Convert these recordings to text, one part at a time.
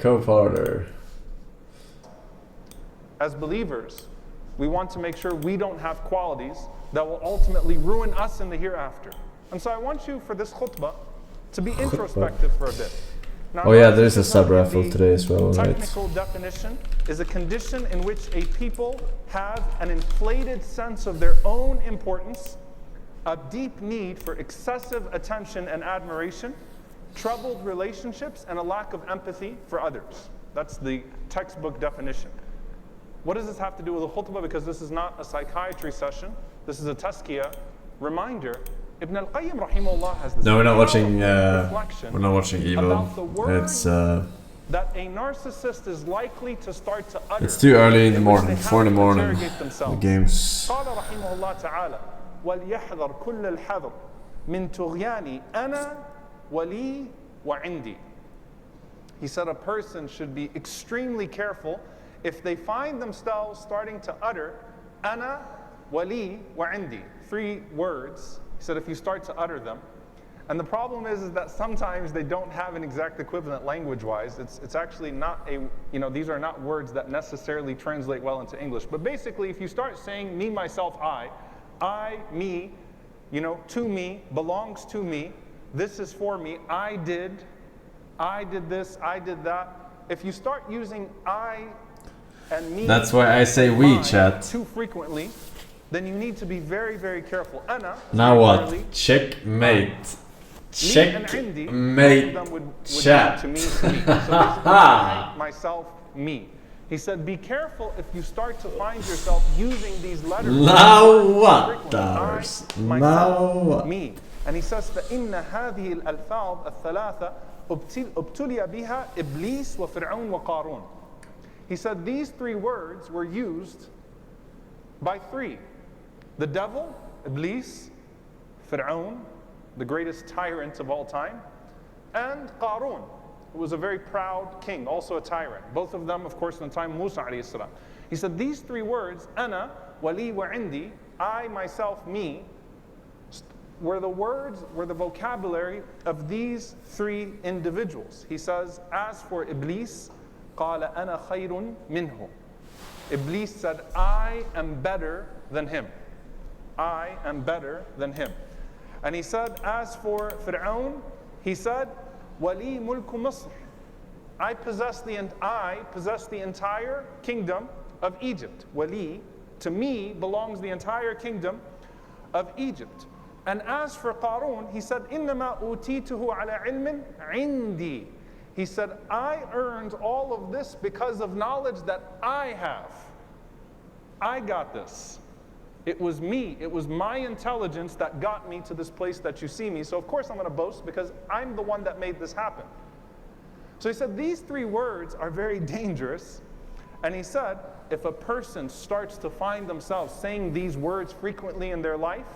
Co-founder. As believers, we want to make sure we don't have qualities that will ultimately ruin us in the hereafter. And so I want you for this khutbah to be introspective for a bit. Now, oh yeah, there is a sub-raffle today as well, right? Technical definition is a condition in which a people have an inflated sense of their own importance, a deep need for excessive attention and admiration, troubled relationships, and a lack of empathy for others. That's the textbook definition. What does this have to do with the khutbah? Because this is not a psychiatry session. This is a tazkiyah reminder. Ibn al-Qayyim rahimahullah has this. No, we're not watching Evil. It's that a narcissist is likely to start to utter. It's too early in the morning. 4 in the morning. The games. قال رحمه الله تعالى وليحذر كل الحذر من طغيان أنا ولي وعندي. He said a person should be extremely careful if they find themselves starting to utter أنا ولي وعندي. 3 words. He said if you start to utter them, and the problem is that sometimes they don't have an exact equivalent language-wise. It's actually not these are not words that necessarily translate well into English. But basically, if you start saying me, myself, I, me, to me, belongs to me, this is for me, I did this, I did that. If you start using I and me, that's why I say we, chat. Too frequently, then you need to be very, very careful. Ana, now what? Checkmate. Checkmate. Chat. To me. So I, myself, me. He said, be careful if you start to find yourself using these letters. Now what? Now what? Me. And he says, فَإِنَّ هَذِهِ الْأَلْفَاظ الثَّلَاثَ ابْتُلِيَ بِهَا إِبْلِيسُ وَفِرْعَوْنَ وَقَارُونَ. He said, these 3 words were used by 3. The devil, Iblis, Fir'aun, the greatest tyrant of all time, and Qarun, who was a very proud king, also a tyrant. Both of them, of course, in the time of Musa alayhi salam. He said these 3 words, Ana, Wali, wa Indi, I, myself, me, were the vocabulary of these 3 individuals. He says, as for Iblis, قال أنا خير منه. Iblis said, I am better than him. I am better than him. And he said, as for Fir'aun, he said, Wali mulku Misr. I possess the entire kingdom of Egypt. Wali, to me, belongs the entire kingdom of Egypt. And as for Qarun, he said, إِنَّمَا أُوتِيتُهُ عَلَى عِلْمٍ عِنْدِي. He said, I earned all of this because of knowledge that I have. I got this. It was me, it was my intelligence that got me to this place that you see me. So of course I'm going to boast because I'm the one that made this happen. So he said these 3 words are very dangerous. And he said if a person starts to find themselves saying these words frequently in their life,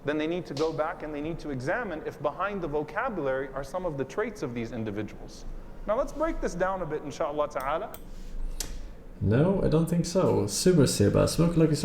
then they need to go back and they need to examine if behind the vocabulary are some of the traits of these individuals. Now let's break this down a bit, inshallah ta'ala. No, I don't think so. Super Seba, smoke like a